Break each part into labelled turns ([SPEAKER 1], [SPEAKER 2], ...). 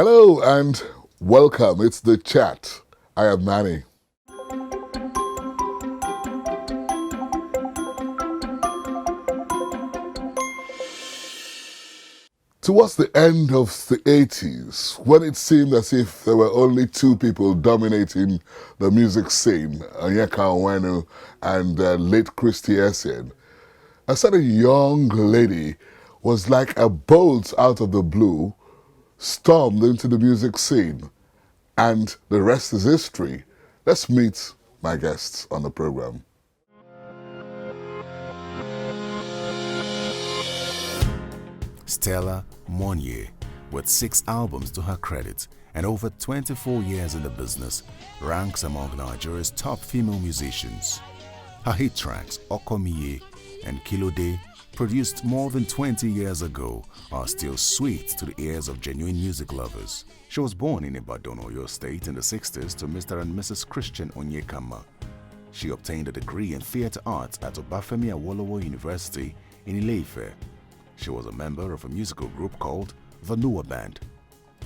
[SPEAKER 1] Hello and welcome. It's The Chat. I am Manny. Towards the end of the 80s, when it seemed as if there were only two people dominating the music scene, Onyeka Onwenu and late Christy Essien, a certain young lady was like a bolt out of the blue, stormed into the music scene, and the rest is history. Let's meet my guests on the program.
[SPEAKER 2] Stella Monye, with 6 albums to her credit and over 24 years in the business, ranks among Nigeria's top female musicians. Her hit tracks, Okomiye and Kilode, produced more than 20 years ago, are still sweet to the ears of genuine music lovers. She was born in Ibadan, Oyo State in the 60s to Mr. and Mrs. Christian Onyekama. She obtained a degree in theatre arts at Obafemi Awolowo University in Ile-Ife. She was a member of a musical group called the Noah Band.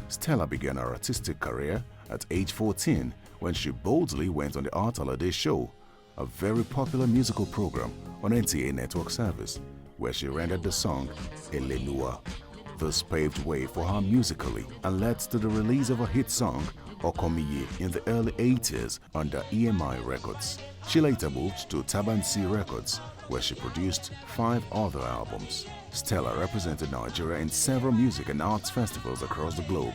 [SPEAKER 2] Stella began her artistic career at age 14 when she boldly went on the Art Holiday Show, a very popular musical program on NTA network service, where she rendered the song Elenua. This paved way for her musically and led to the release of a hit song, Okomiye, in the early 80s under EMI Records. She later moved to Tabansi Records, where she produced 5 other albums. Stella represented Nigeria in several music and arts festivals across the globe.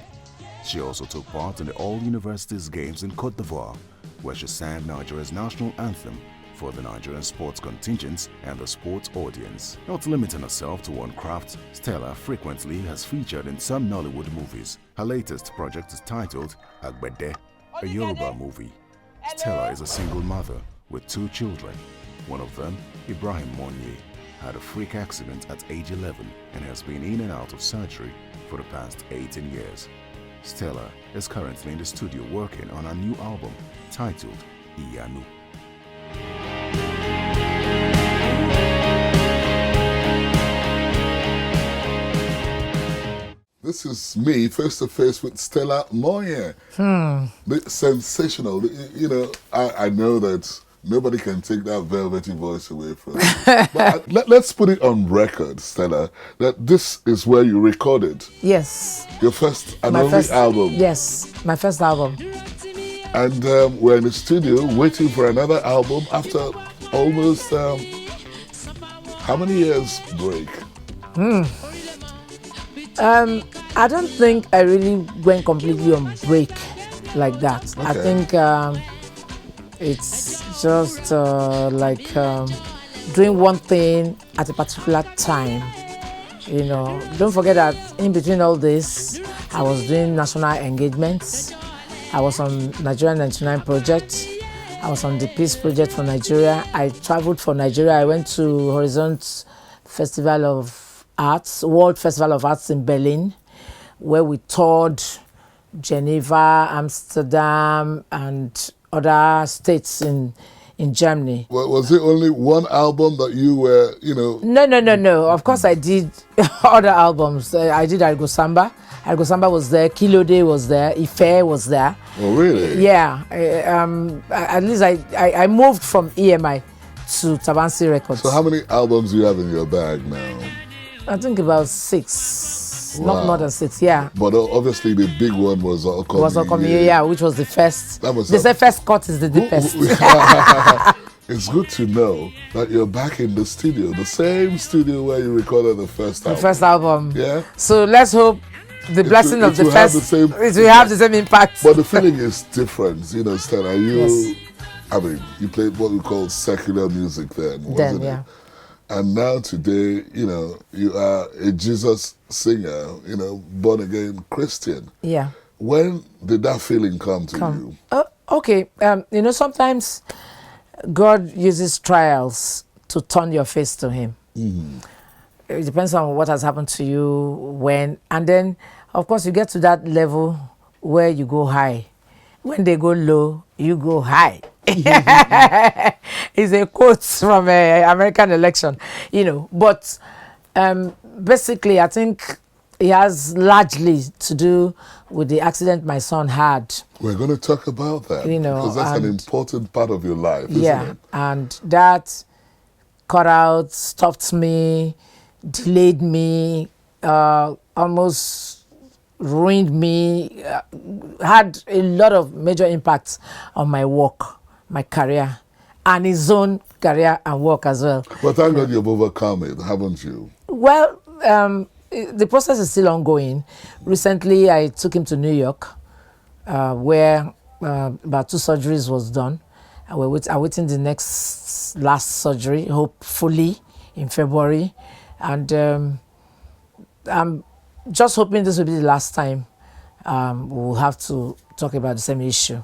[SPEAKER 2] She also took part in the All Universities Games in Côte d'Ivoire, where she sang Nigeria's national anthem for the Nigerian sports contingents and the sports audience. Not limiting herself to one craft, Stella frequently has featured in some Nollywood movies. Her latest project is titled Agbede, a Yoruba movie. Stella is a single mother with 2 children. One of them, Ibrahim Monye, had a freak accident at age 11 and has been in and out of surgery for the past 18 years. Stella is currently in the studio working on a new album titled Iyanu.
[SPEAKER 1] This is me face to face with Stella Monye. Sensational. You know, I know that nobody can take that velvety voice away from you. But let's put it on record, Stella, that this is where you recorded.
[SPEAKER 3] Yes.
[SPEAKER 1] Your first and only album.
[SPEAKER 3] Yes, my first album.
[SPEAKER 1] And we're in the studio waiting for another album after almost, how many years break?
[SPEAKER 3] I don't think I really went completely on break like that.
[SPEAKER 1] Okay.
[SPEAKER 3] I think it's just like doing one thing at a particular time. You know, don't forget that in between all this, I was doing national engagements. I was on Nigerian 99 project. I was on the Peace Project for Nigeria. I traveled for Nigeria. I went to Horizont Festival of Arts, World Festival of Arts in Berlin, where we toured Geneva, Amsterdam, and other states in Germany.
[SPEAKER 1] Well, was it only one album that you were, you know?
[SPEAKER 3] No. Of course, I did other albums. I did Argo Samba. Argo Samba was there. Kilode was there. Ife was there.
[SPEAKER 1] Oh, really?
[SPEAKER 3] Yeah. At least I moved from EMI to Tabansi Records.
[SPEAKER 1] So how many albums do you have in your bag now?
[SPEAKER 3] I think about 6.
[SPEAKER 1] Wow.
[SPEAKER 3] Not more than 6, yeah.
[SPEAKER 1] But obviously the big one was Okomiye.
[SPEAKER 3] Was Okomiye, yeah, which was the first.
[SPEAKER 1] That was
[SPEAKER 3] they say first cut is the deepest.
[SPEAKER 1] It's good to know that you're back in the studio, the same studio where you recorded the first album.
[SPEAKER 3] The first album.
[SPEAKER 1] Yeah.
[SPEAKER 3] So let's hope the blessing of the first, it will have the same impact.
[SPEAKER 1] But the feeling is different, you know, Stella.
[SPEAKER 3] Yes.
[SPEAKER 1] I mean, you played what we call secular music then, wasn't
[SPEAKER 3] yeah.
[SPEAKER 1] it? And now today, you know, you are a Jesus singer, you know, born again Christian.
[SPEAKER 3] Yeah.
[SPEAKER 1] When did that feeling come to you?
[SPEAKER 3] Okay. You know, sometimes God uses trials to turn your face to Him. Mm-hmm. It depends on what has happened to you, when, and then, of course, you get to that level where you go high. When they go low, you go high. It's a quote from an American election, you know. But basically, I think it has largely to do with the accident my son had.
[SPEAKER 1] We're going to talk about that,
[SPEAKER 3] You know,
[SPEAKER 1] because that's an important part of your life, isn't
[SPEAKER 3] Yeah,
[SPEAKER 1] it?
[SPEAKER 3] and that cut out, stopped me, delayed me, almost ruined me, had a lot of major impacts on my work, my career, and his own career and work as well.
[SPEAKER 1] But thank God you've overcome it, haven't you?
[SPEAKER 3] Well, the process is still ongoing. Recently, I took him to New York, where about 2 surgeries was done. And we're awaiting the last surgery, hopefully in February. And I'm just hoping this will be the last time we'll have to talk about the same issue.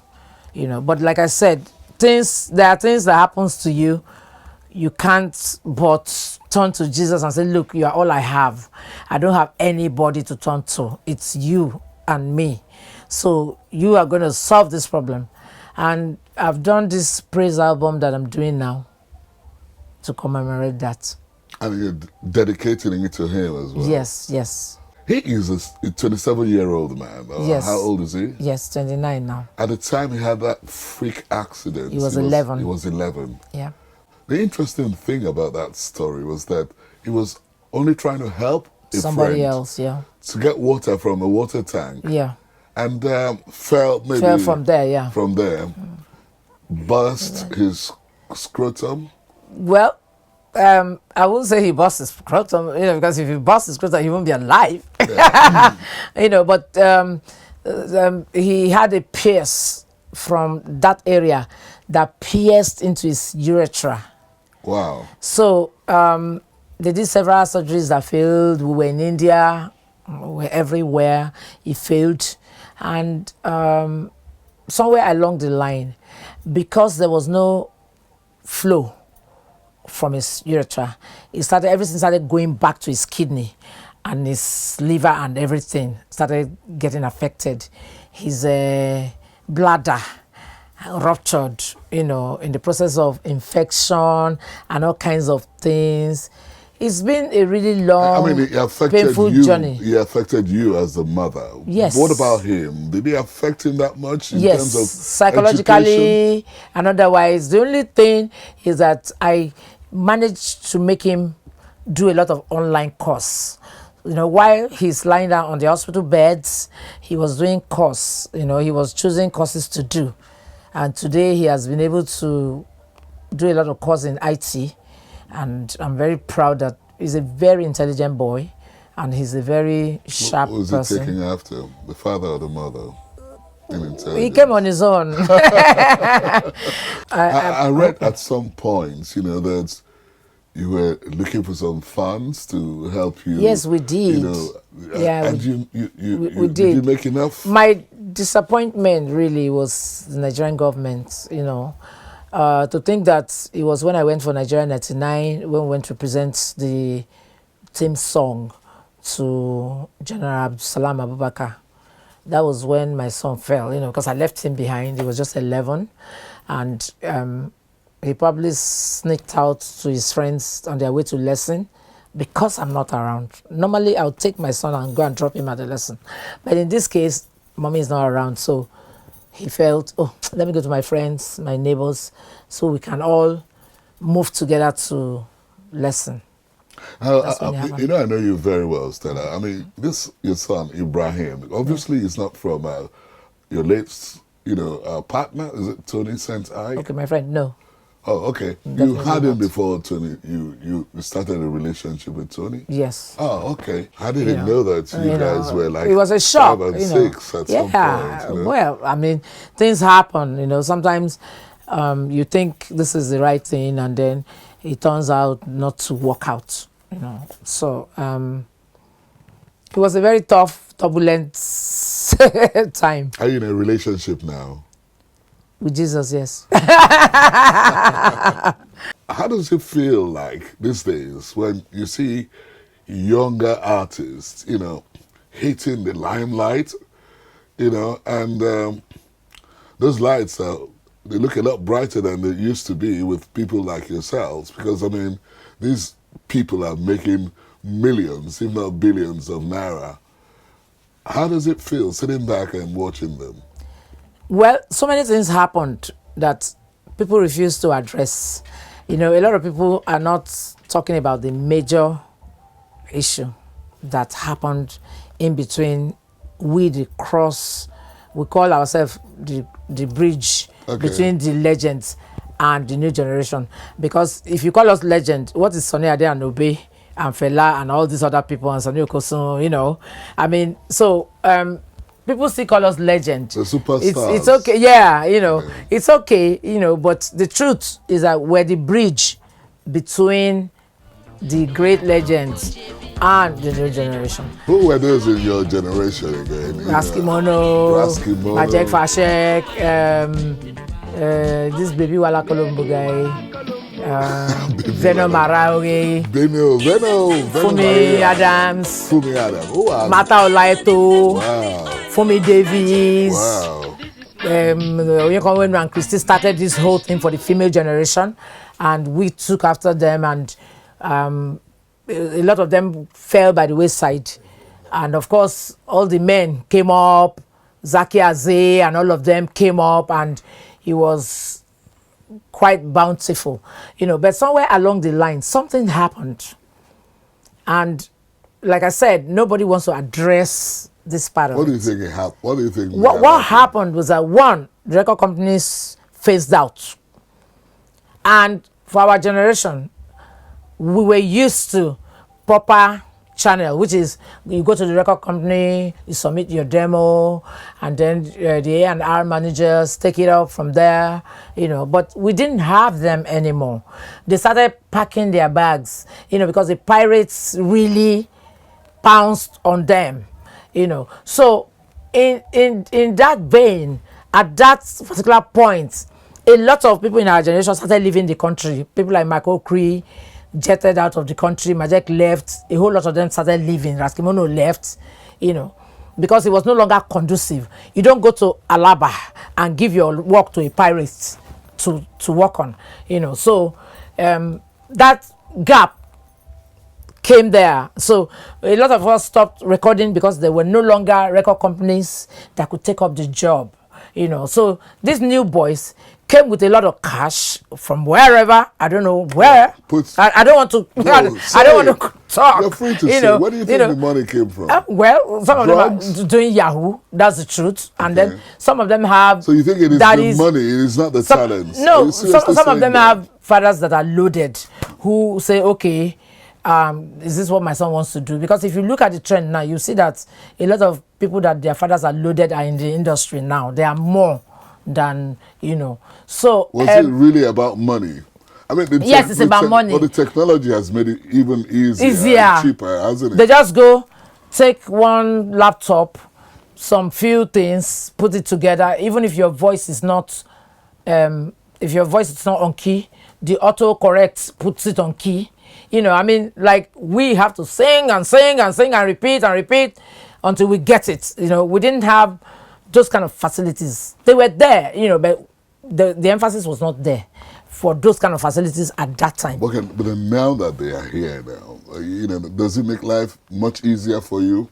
[SPEAKER 3] You know, but like I said, there are things that happens to you. You can't but turn to Jesus and say, look, you are all I have. I don't have anybody to turn to. It's you and me. So you are going to solve this problem. And I've done this praise album that I'm doing now to commemorate that.
[SPEAKER 1] And you're dedicating it to him as well.
[SPEAKER 3] Yes, yes.
[SPEAKER 1] He is a 27-year-old man.
[SPEAKER 3] Yes.
[SPEAKER 1] How old is he?
[SPEAKER 3] Yes, 29 now.
[SPEAKER 1] At the time he had that freak accident,
[SPEAKER 3] He was 11.
[SPEAKER 1] He was 11.
[SPEAKER 3] Yeah.
[SPEAKER 1] The interesting thing about that story was that he was only trying to help
[SPEAKER 3] Somebody
[SPEAKER 1] friend
[SPEAKER 3] else, yeah.
[SPEAKER 1] to get water from a water tank.
[SPEAKER 3] Yeah.
[SPEAKER 1] And fell
[SPEAKER 3] from there, yeah.
[SPEAKER 1] From there, burst his scrotum.
[SPEAKER 3] Well, I wouldn't say he burst his scrotum, because if he burst his scrotum, he won't be alive.
[SPEAKER 1] Yeah.
[SPEAKER 3] But he had a pierce from that area that pierced into his urethra.
[SPEAKER 1] Wow.
[SPEAKER 3] So they did several surgeries that failed. We were in India, we were everywhere. It failed. And somewhere along the line, because there was no flow from his urethra, everything started going back to his kidney, and his liver and everything started getting affected. His bladder ruptured, in the process of infection and all kinds of things. It's been a really long,
[SPEAKER 1] it affected
[SPEAKER 3] painful
[SPEAKER 1] you.
[SPEAKER 3] journey.
[SPEAKER 1] He affected you as the mother.
[SPEAKER 3] Yes.
[SPEAKER 1] What about him? Did he affect him that much in
[SPEAKER 3] Yes,
[SPEAKER 1] terms of
[SPEAKER 3] psychologically
[SPEAKER 1] education?
[SPEAKER 3] and otherwise. The only thing is that I managed to make him do a lot of online course. While he's lying down on the hospital beds, he was doing course. He was choosing courses to do. And today he has been able to do a lot of course in IT. And I'm very proud that he's a very intelligent boy, and he's a very sharp
[SPEAKER 1] Who was
[SPEAKER 3] person.
[SPEAKER 1] he taking after, the father or the mother?
[SPEAKER 3] He came on his own.
[SPEAKER 1] I read at some points, that you were looking for some funds to help you.
[SPEAKER 3] Yes, we did.
[SPEAKER 1] Yeah, and
[SPEAKER 3] we did.
[SPEAKER 1] Did you make enough?
[SPEAKER 3] My disappointment really was the Nigerian government, to think that it was when I went for Nigeria 99, when we went to present the theme song to General Abdulsalam Abubakar. That was when my son fell, because I left him behind. He was just 11. And he probably sneaked out to his friends on their way to lesson because I'm not around. Normally, I would take my son and go and drop him at the lesson. But in this case, mommy is not around. So he felt, let me go to my friends, my neighbors, so we can all move together to lesson.
[SPEAKER 1] I know you very well, Stella. Your son, Ibrahim, obviously he's not from your late, partner. Is it Tony St. I?
[SPEAKER 3] Okay, my friend, no.
[SPEAKER 1] Oh, okay.
[SPEAKER 3] Definitely
[SPEAKER 1] you had him
[SPEAKER 3] not.
[SPEAKER 1] before Tony. You started a relationship with Tony?
[SPEAKER 3] Yes.
[SPEAKER 1] Oh, okay. I didn't know that you guys were like
[SPEAKER 3] it was a shock,
[SPEAKER 1] 5 and 6 at some point.
[SPEAKER 3] Well, things happen, sometimes you think this is the right thing and then it turns out not to work out, So it was a very tough, turbulent time.
[SPEAKER 1] Are you in a relationship now?
[SPEAKER 3] With Jesus, yes.
[SPEAKER 1] How does it feel like these days when you see younger artists, hitting the limelight, and those lights they look a lot brighter than they used to be with people like yourselves, because these people are making millions, if not billions of naira How does it feel sitting back and watching them?
[SPEAKER 3] Well, so many things happened that people refuse to address. A lot of people are not talking about the major issue that happened in between the cross. We call ourselves the bridge between the legends and the new generation. Because if you call us legend, what is Sonny Ade and Obe and Fela and all these other people and Sonny Okosun, I mean, so people still call us legend.
[SPEAKER 1] The superstars.
[SPEAKER 3] It's okay, yeah, it's okay, but the truth is that we're the bridge between the great legends and the new generation.
[SPEAKER 1] Who were those in your generation again?
[SPEAKER 3] Raskimono, Majek Fashek, this baby Wala Colombo guy, Venom Marawi, Fumi Adams, Mata Olaeto, Fumi Davies. When and Christy started this whole thing for the female generation, and we took after them, and a lot of them fell by the wayside. And of course, all the men came up, Zaki Aze and all of them came up, and he was quite bountiful, but somewhere along the line, something happened. And like I said, nobody wants to address this part of it.
[SPEAKER 1] What do you think happened? What do you think?
[SPEAKER 3] What happened was that, one, the record companies phased out. And for our generation, we were used to proper channel, which is you go to the record company, you submit your demo, and then the A&R managers take it up from there, but we didn't have them anymore. They started packing their bags, because the pirates really pounced on them, So in that vein, at that particular point, a lot of people in our generation started leaving the country. People like Michael Cree jetted out of the country. Majek left. A whole lot of them started leaving. Raskimono left, because it was no longer conducive. You don't go to Alaba and give your work to a pirate to work on, So that gap came there. So a lot of us stopped recording because there were no longer record companies that could take up the job. So these new boys came with a lot of cash from wherever. I don't know where. I don't want to. I don't want to talk.
[SPEAKER 1] You're free to say. Where do you think the money came from?
[SPEAKER 3] Well, some of them are doing Yahoo. That's the truth. And then some of them have.
[SPEAKER 1] So you think it is the money? It is not the talents?
[SPEAKER 3] No. Some of them have fathers that are loaded, who say, okay, is this what my son wants to do? Because if you look at the trend now, you see that a lot of people that their fathers are loaded are in the industry now. There are more than, So
[SPEAKER 1] was it really about money? I mean,
[SPEAKER 3] yes, it's about money.
[SPEAKER 1] But the technology has made it even easier and cheaper, hasn't it?
[SPEAKER 3] They just go, take one laptop, some few things, put it together. Even if your voice is not, on key, the autocorrect puts it on key. Like we have to sing and sing and sing and repeat until we get it. We didn't have those kind of facilities. They were there, but the emphasis was not there for those kind of facilities at that time.
[SPEAKER 1] Okay, but then now that they are here now, does it make life much easier for you?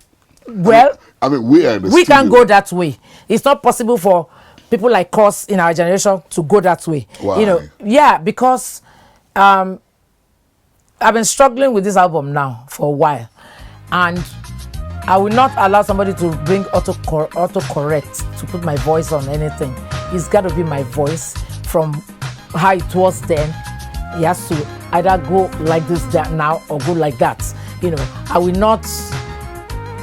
[SPEAKER 3] Well,
[SPEAKER 1] we
[SPEAKER 3] can go that way. It's not possible for people like us in our generation to go that way.
[SPEAKER 1] Why?
[SPEAKER 3] Because I've been struggling with this album now for a while, and I will not allow somebody to bring autocorrect to put my voice on anything. It's got to be my voice from how it was then. It has to either go like this now or go like that. I will not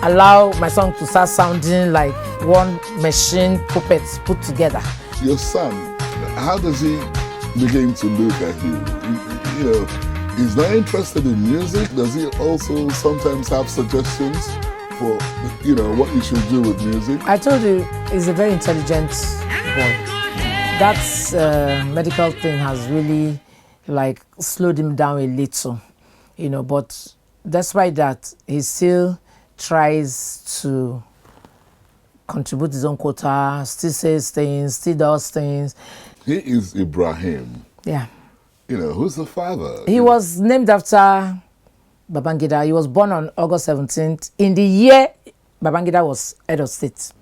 [SPEAKER 3] allow my song to start sounding like one machine puppet put together.
[SPEAKER 1] Your son, how does he begin to look at you? He's not interested in music. Does he also sometimes have suggestions for, what you should do with music?
[SPEAKER 3] I told you, he's a very intelligent boy. That medical thing has really, slowed him down a little, but despite that, he still tries to contribute his own quota, still says things, still does things.
[SPEAKER 1] He is Ibrahim.
[SPEAKER 3] Yeah.
[SPEAKER 1] Who's the father?
[SPEAKER 3] He was named after Babangida. He was born on August 17th in the year Babangida was head of state.